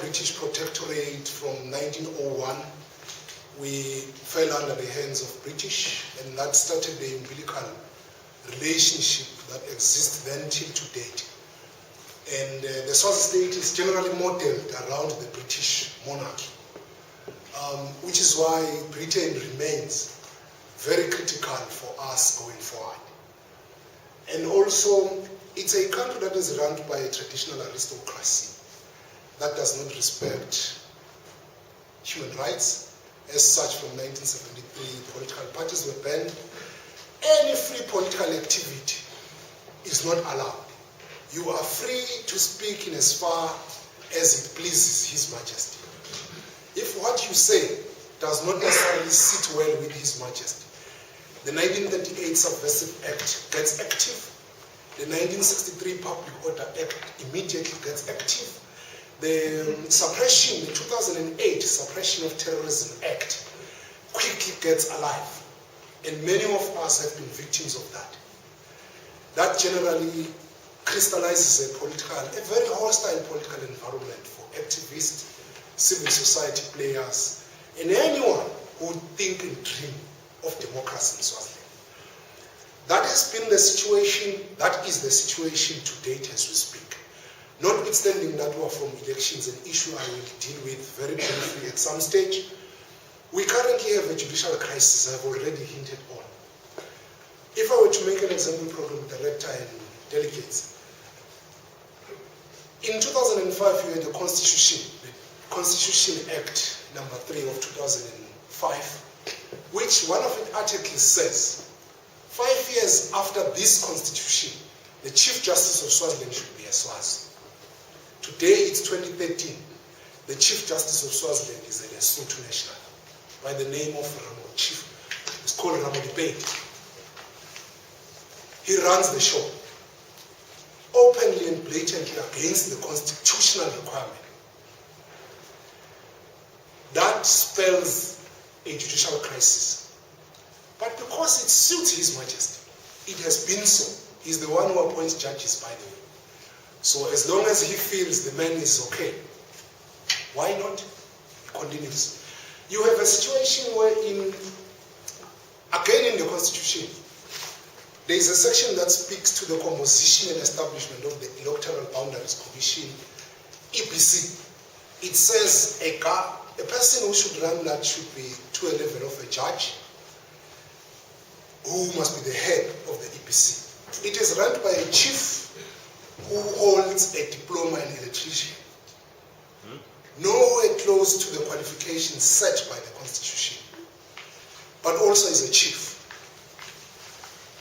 British protectorate from 1901, we fell under the hands of British, and that started the umbilical relationship that exists then till to date. And the Swazi state is generally modeled around the British monarchy, which is why Britain remains very critical for us going forward. And also, it's a country that is run by a traditional aristocracy that does not respect human rights. As such, from 1973, political parties were banned. Any free political activity is not allowed. You are free to speak in as far as it pleases His Majesty. If what you say does not necessarily sit well with His Majesty, the 1938 Subversive Act gets active. The 1963 Public Order Act immediately gets active. The 2008 Suppression of Terrorism Act quickly gets alive. And many of us have been victims of that. That generally crystallizes a very hostile political environment for activists, civil society players, and anyone who think and dream of democracy in Swaziland. That has been the situation, that is the situation to date as we speak. Notwithstanding that we are from elections, an issue I will deal with very briefly at some stage. We currently have a judicial crisis I've already hinted on. If I were to make an example program director and delegates, in 2005 you had the Constitution Act number 3 of 2005, which one of its articles says, 5 years after this constitution, the Chief Justice of Swaziland should be a Swazi. Today it's 2013. The Chief Justice of Swaziland is a Lesotho national by the name of Chief. It's called Ramodipe. He runs the show openly and blatantly against the constitutional requirement. That spells a judicial crisis. But because it suits His Majesty, it has been so. He's the one who appoints judges, by the way. So as long as he feels the man is okay, why not? He continues. You have a situation where again in the Constitution, there is a section that speaks to the composition and establishment of the Electoral Boundaries Commission, EBC. It says a person who should run that should be to a level of a judge, who must be the head of the EBC. It is run by a chief who holds a diploma in electrician. Nowhere close to the qualifications set by the Constitution, but also is a chief.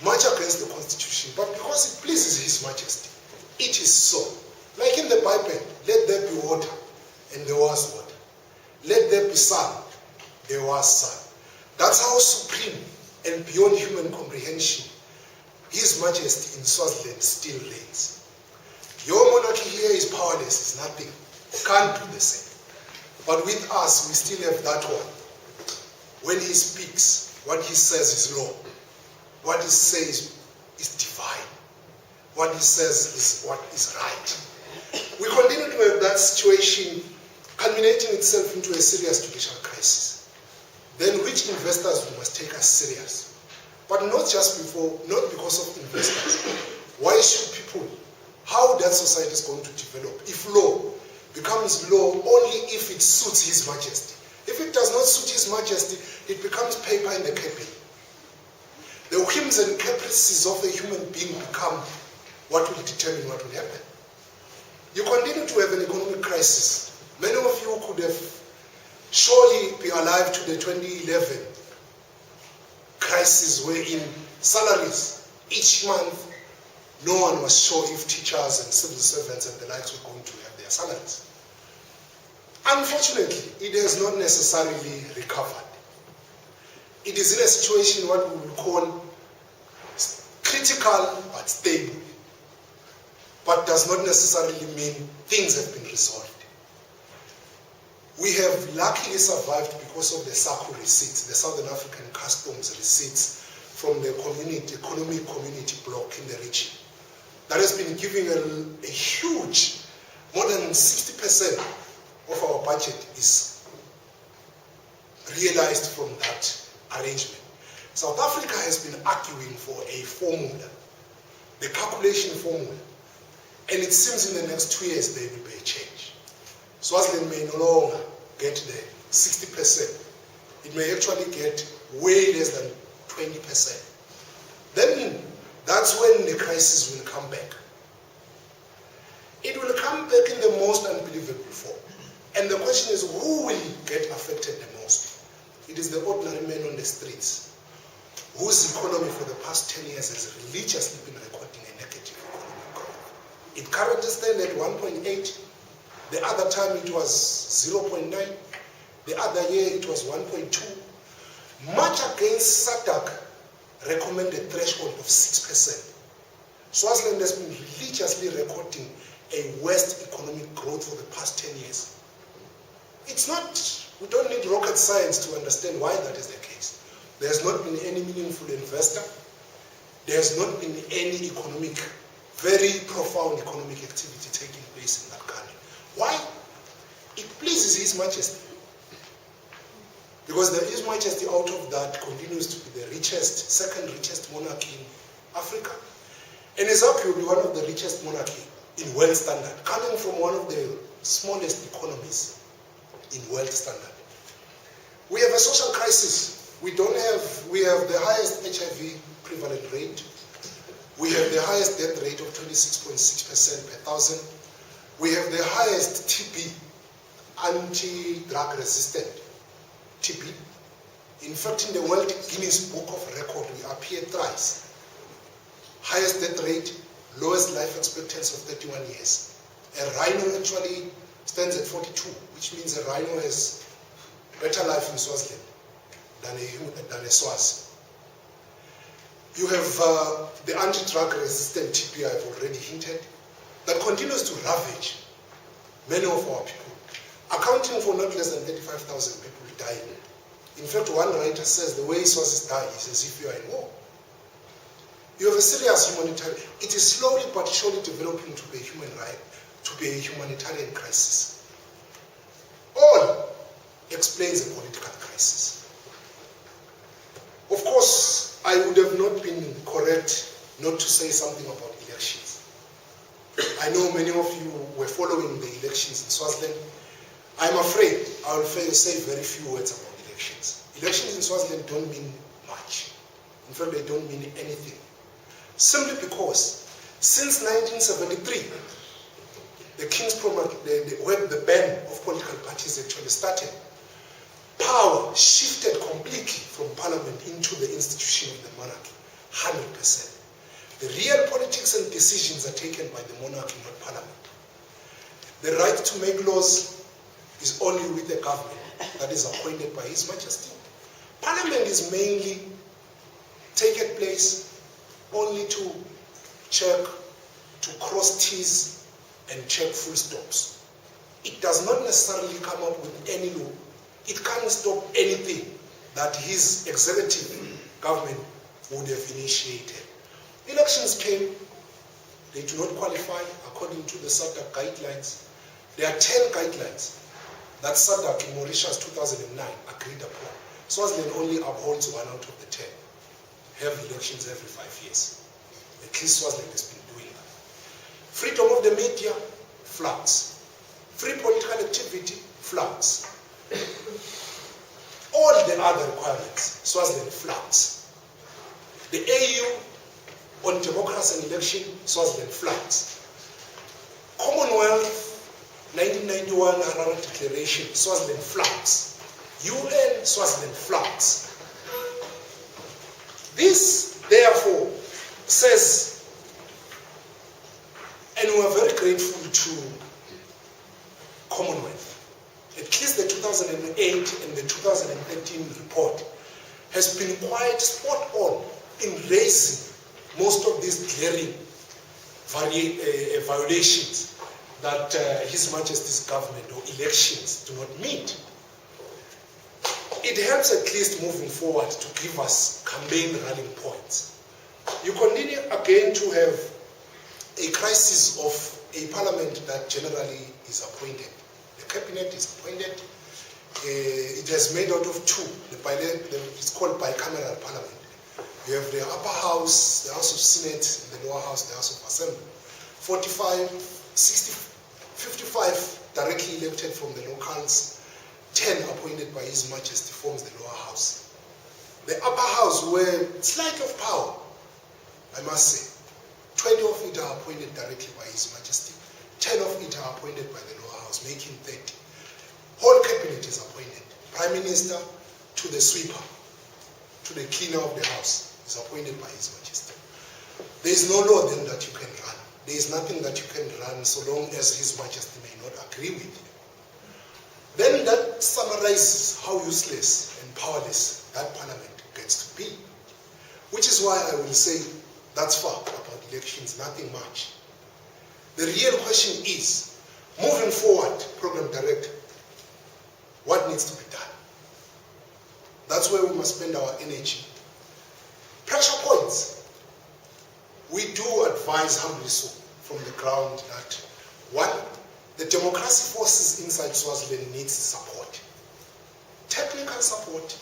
Much against the Constitution, but because it pleases His Majesty, it is so. Like in the Bible, let there be water, and there was water. Let there be sun, there was sun. That's how supreme and beyond human comprehension His Majesty in Swaziland still reigns. Your monarchy here is powerless, it's nothing. Can't do the same. But with us, we still have that one. When he speaks, what he says is law. What he says is divine. What he says is what is right. We continue to have that situation culminating itself into a serious judicial crisis. Then which investors must take us serious? But not because of investors. Why should people, how that society is going to develop if law becomes law only if it suits His Majesty? If it does not suit His Majesty, it becomes paper in the cabin. The whims and caprices of the human being become what will determine what will happen. You continue to have an economic crisis. Many of you could have surely been alive to the 2011 crisis wherein salaries each month, no one was sure if teachers and civil servants and the likes were going to have their salaries. Unfortunately, it has not necessarily recovered. It is in a situation what we would call critical but stable, but does not necessarily mean things have been resolved. We have luckily survived because of the SACU receipts, the Southern African Customs receipts from the economic community bloc in the region. That has been giving a huge, more than 60% of our budget is realized from that arrangement. South Africa has been arguing for a formula, the calculation formula, and it seems in the next 2 years there will be a change. Swaziland may no longer get the 60%. It may actually get way less than 20%. Then that's when the crisis will come back. It will come back in the most unbelievable form. And the question is, who will get affected the most? It is the ordinary man on the streets, whose economy for the past 10 years has religiously been recording a negative economic growth. It currently stands at 1.8. The other time it was 0.9. The other year it was 1.2. Much against SADC recommended threshold of 6%. Swaziland has been religiously recording a worst economic growth for the past 10 years. It's not, we don't need rocket science to understand why that is the case. There has not been any meaningful investor. There has not been any economic, very profound economic activity taking place in that country. Why? It pleases His Majesty. Because His Majesty out of that continues to be the richest, second richest monarchy in Africa. And is arguably one of the richest monarchy in world standard, coming from one of the smallest economies in world standard. We have a social crisis. We have the highest HIV prevalent rate. We have the highest death rate of 26.6% per thousand. We have the highest TB, anti-drug resistant TB. In fact, in the World Guinness Book of Record, we appear thrice. Highest death rate, lowest life expectancy of 31 years. A rhino actually stands at 42, which means a rhino has better life in Swaziland than a Swazi. You have the anti-drug resistant TB I've already hinted, that continues to ravage many of our people, accounting for not less than 35,000 people dying. In fact, one writer says the way Swazis die is as if you are in war. You have a serious humanitarian, it is slowly but surely developing to be a human right, to be a humanitarian crisis. All explains a political crisis. Of course, I would have not been correct not to say something about elections. I know many of you were following the elections in Swaziland. I'm afraid I will say very few words about elections. Elections in Swaziland don't mean much. In fact, they don't mean anything. Simply because since 1973, the King's when the ban of political parties actually started, power shifted completely from parliament into the institution of the monarchy, 100%. The real politics and decisions are taken by the monarchy, not parliament. The right to make laws is only with the government that is appointed by His Majesty. Parliament is mainly taken place only to check, to cross T's and check full stops. It does not necessarily come up with any law. It can't stop anything that his executive government would have initiated. Elections came, they do not qualify according to the SADC guidelines. There are 10 guidelines that SADC in Mauritius 2009 agreed upon. Swaziland only upholds 1 out of the 10. Have elections every 5 years. At least Swaziland has been doing that. Freedom of the media, floods. Free political activity, floods. All the other requirements, Swaziland floods. The AU on democracy and election, Swaziland floods. Commonwealth, 1991 Harare Declaration, Swaziland floods. UN, Swaziland floods. This, therefore, says, and we are very grateful to Commonwealth. At least the 2008 and the 2013 report has been quite spot on in raising most of these glaring violations that His Majesty's government or elections do not meet. It helps at least moving forward to give us campaign rallying points. You continue again to have a crisis of a parliament that generally is appointed. The cabinet is appointed. It has made out of two. It's called bicameral parliament. You have the upper house, the House of Senate, and the lower house, the House of Assembly. 55 directly elected from the locals, 10 appointed by His Majesty forms the lower house. The upper house were slight of power, I must say. 20 of it are appointed directly by His Majesty. 10 of it are appointed by the lower house, making 30. Whole cabinet is appointed. Prime Minister to the sweeper, to the cleaner of the house, is appointed by His Majesty. There is no law then that you can run. There is nothing that you can run so long as His Majesty may not agree with you. Then that summarizes how useless and powerless that parliament gets to be. Which is why I will say that's far about elections, nothing much. The real question is, moving forward, Program Director, what needs to be done? That's where we must spend our energy. Pressure points. We do advise humbly so from the ground that, one, the democracy forces inside Swaziland needs support. Technical support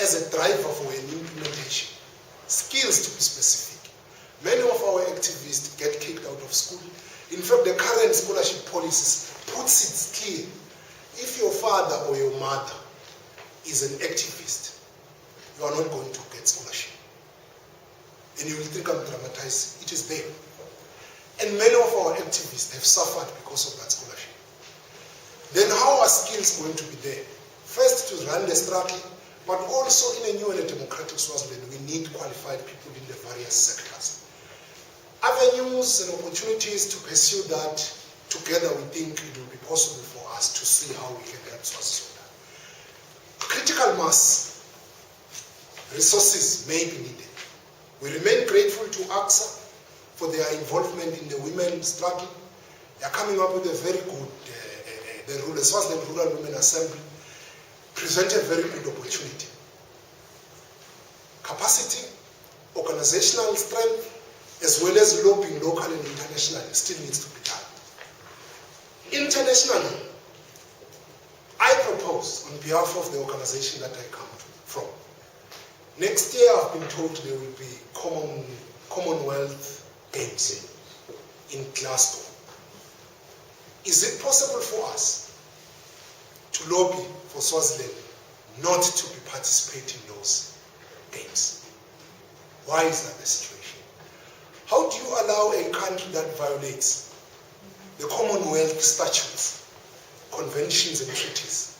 as a driver for an implementation. Skills to be specific. Many of our activists get kicked out of school. In fact, the current scholarship policies puts it clear. If your father or your mother is an activist, you are not going to get scholarship. And you will think I'm dramatizing. It is there. And many of our activists have suffered because of that scholarship. Then how are skills going to be there? First, to run the struggle, but also in a new and a democratic Swaziland, we need qualified people in the various sectors. Avenues and opportunities to pursue that, together we think it will be possible for us to see how we can help Swaziland. Critical mass resources may be needed. We remain grateful to ACTSA for their involvement in the women's struggle. They are coming up with a very good, the Swaziland Rural Women Assembly present a very good opportunity. Capacity, organizational strength, as well as lobbying local and internationally still needs to be done. Internationally, I propose on behalf of the organization that I come from, next year I've been told there will be Commonwealth Games in Glasgow. Is it possible for us to lobby for Swaziland not to be participating in those games? Why is that the situation? How do you allow a country that violates the Commonwealth statutes, conventions and treaties?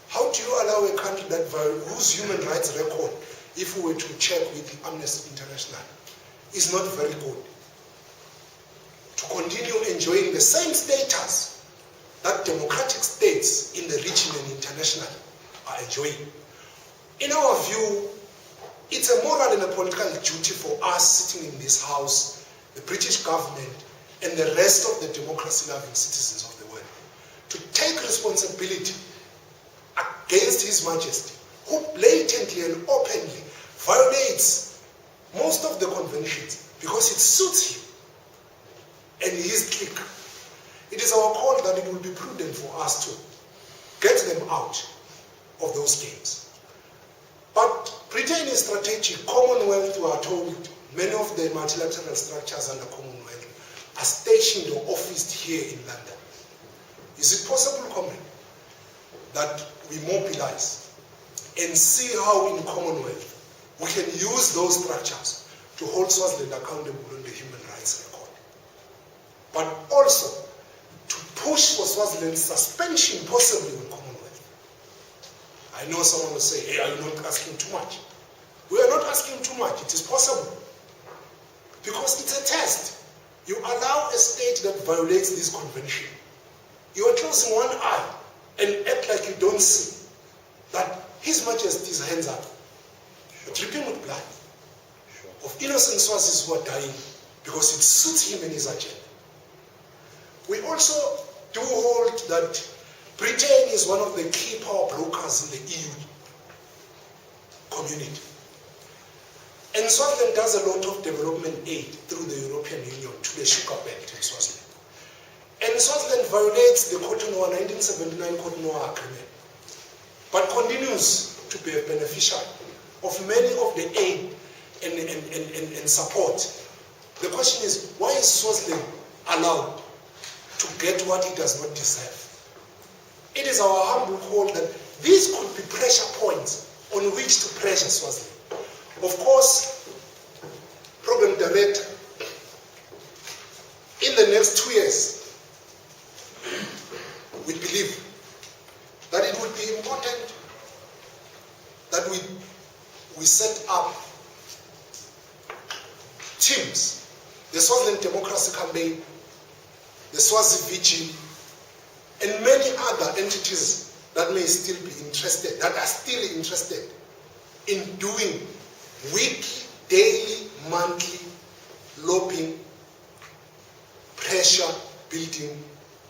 How do you allow a country that whose human rights record, if we were to check with Amnesty International, is not very good, to continue enjoying the same status that democratic states in the region and internationally are enjoying? In our view, it's a moral and a political duty for us sitting in this house, the British government, and the rest of the democracy-loving citizens of the world, to take responsibility against His Majesty, who blatantly and openly violates most of the conventions because it suits him and his clique. It is our call that it will be prudent for us to get them out of those games. But Britain is strategic. Commonwealth, we are told, many of the multilateral structures under Commonwealth are stationed or officed here in London. Is it possible, Commonwealth, that we mobilize and see how in Commonwealth we can use those structures to hold Swaziland accountable on the human rights record, but also to push for Swaziland's suspension possibly in Commonwealth? I know someone will say, hey, are you not asking too much? We are not asking too much. It is possible. Because it's a test. You allow a state that violates this convention. You are closing one eye and act like you don't see that His Majesty's hands are dripping with blood of innocent Swazis who are dying because it suits him and his agenda. We also do hold that Britain is one of the key power brokers in the EU community. And Swaziland does a lot of development aid through the European Union to the sugar belt in Swaziland. And And Swaziland violates the Cotonou 1979 Cotonou Agreement, but continues to be a beneficiary of many of the aid and support. The question is, why is Swaziland allowed to get what it does not deserve? It is our humble call that these could be pressure points on which to pressure Swaziland. Of course, Program Director, in the next 2 years, we believe that it would be important that we set up teams, the Swaziland Democracy Campaign, the Swazi Vigil, and many other entities that may still be interested, that are still interested in doing weekly, daily, monthly lobbying, pressure building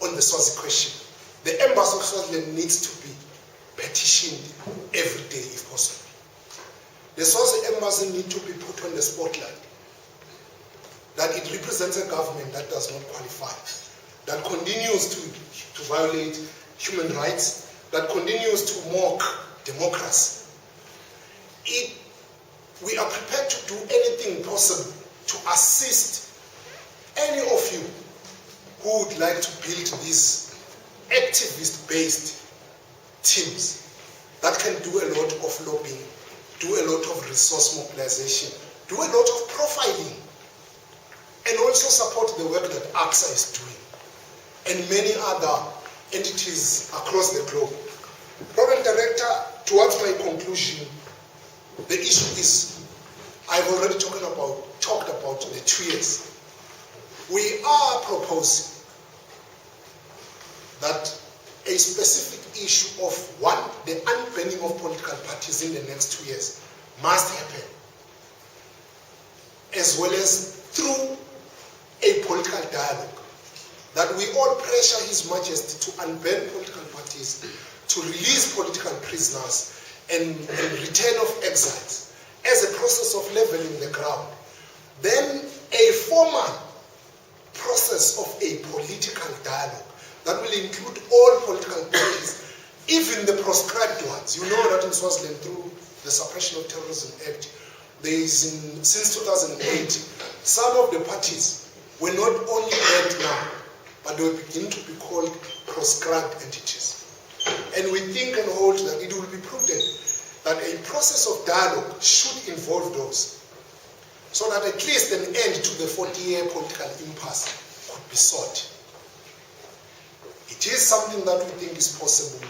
on the Swazi question. The embassy of Swaziland needs to be petitioned every day if possible. The Swazi embassy needs to be put on the spotlight, that it represents a government that does not qualify, that continues to violate human rights, that continues to mock democracy. We are prepared to do anything possible to assist any of you who would like to build these activist-based teams that can do a lot of lobbying, do a lot of resource mobilization, do a lot of profiling, and also support the work that ACTSA is doing, and many other entities across the globe. Program Director, towards my conclusion, the issue is, I've already talked about the 2 years. We are proposing that a specific issue of one, the unbanning of political parties in the next 2 years must happen, as well as through a political dialogue, that we all pressure His Majesty to unban political parties, to release political prisoners, and return of exiles as a process of leveling the ground. Then a formal process of a political dialogue that will include all political parties, even the proscribed ones. You know that in Swaziland, through the Suppression of Terrorism Act, since 2008, some of the parties were not only banned now, but they will begin to be called proscribed entities. And we think and hold that it will be prudent that a process of dialogue should involve those, so that at least an end to the 40-year political impasse could be sought. It is something that we think is possible,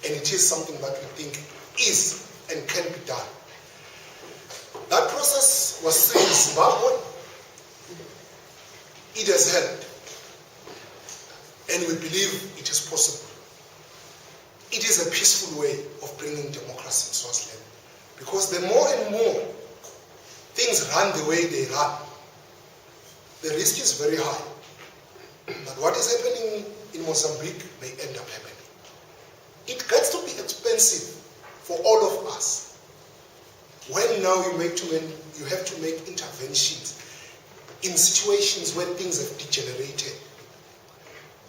and it is something that we think is and can be done. That process was seen in Zimbabwe. It has helped, and we believe it is possible. It is a peaceful way of bringing democracy in Swaziland, because the more and more things run the way they run, the risk is very high that what is happening in Mozambique may end up happening. It gets to be expensive for all of us when now you have to make interventions in situations where things have degenerated.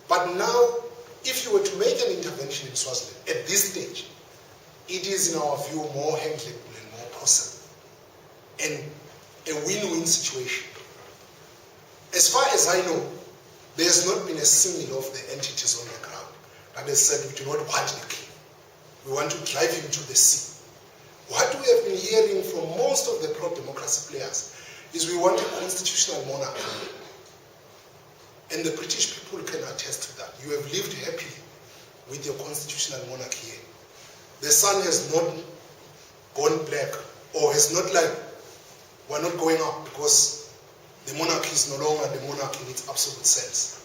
But now, if you were to make an intervention in Swaziland at this stage, it is in our view more handleable and more possible, and a win-win situation. As far as I know, there has not been a single of the entities on the ground that has said we do not want the king. We want to drive him to the sea. What we have been hearing from most of the pro-democracy players is we want a constitutional monarchy. And the British people can attest to that. You have lived happily with your constitutional monarchy here. The sun has not gone black, or has not we're not going up because the monarchy is no longer the monarchy in its absolute sense.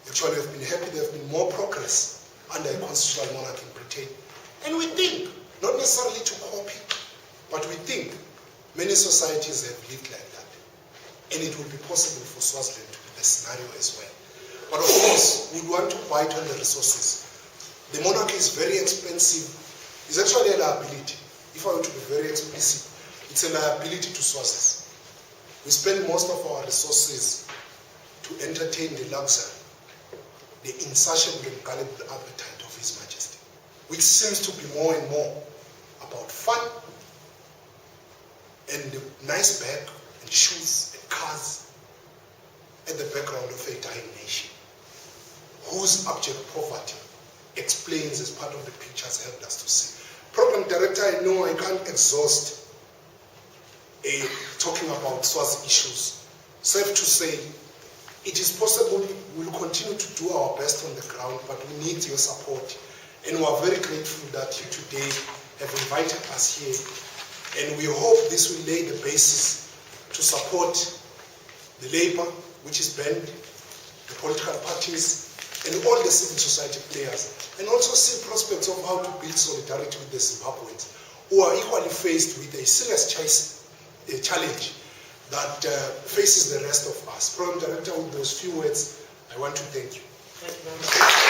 Actually, we have been happy. There have been more progress under a constitutional monarchy in Britain. And we think, not necessarily to copy, but we think many societies have lived like that. And it will be possible for Swaziland to be the scenario as well. But of course, we want to bite on the resources. The monarchy is very expensive. It's actually a liability. If I were to be very explicit, it's a liability to Swazis. We spend most of our resources to entertain the luxury the insatiable and gullible appetite of His Majesty, which seems to be more and more about fun and the nice bag and shoes and cars at the background of a dying nation, whose abject poverty explains as part of the pictures helped us to see. Program Director, I know I can't exhaust talking about Swazi issues. Safe to say, it is possible we'll continue to do our best on the ground, but we need your support. And we are very grateful that you today have invited us here. And we hope this will lay the basis to support the labor, which is banned, the political parties, and all the civil society players, and also see prospects of how to build solidarity with the Zimbabweans, who are equally faced with a serious challenge that faces the rest of us. Program Director, with those few words, I want to thank you. Thank you very much.